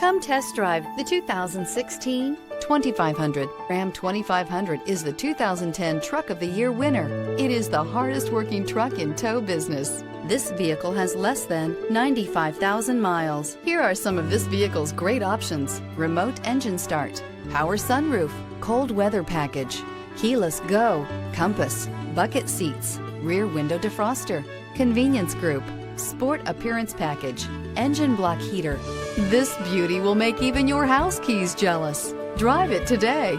Come test drive the 2016 2500. Ram 2500 is the 2010 Truck of the Year winner. It is the hardest working truck in tow business. This vehicle has less than 95,000 miles. Here are some of this vehicle's great options: remote engine start, power sunroof, cold weather package, keyless go, compass, bucket seats, rear window defroster, convenience group, sport appearance package, engine block heater. This beauty will make even your house keys jealous. Drive it today.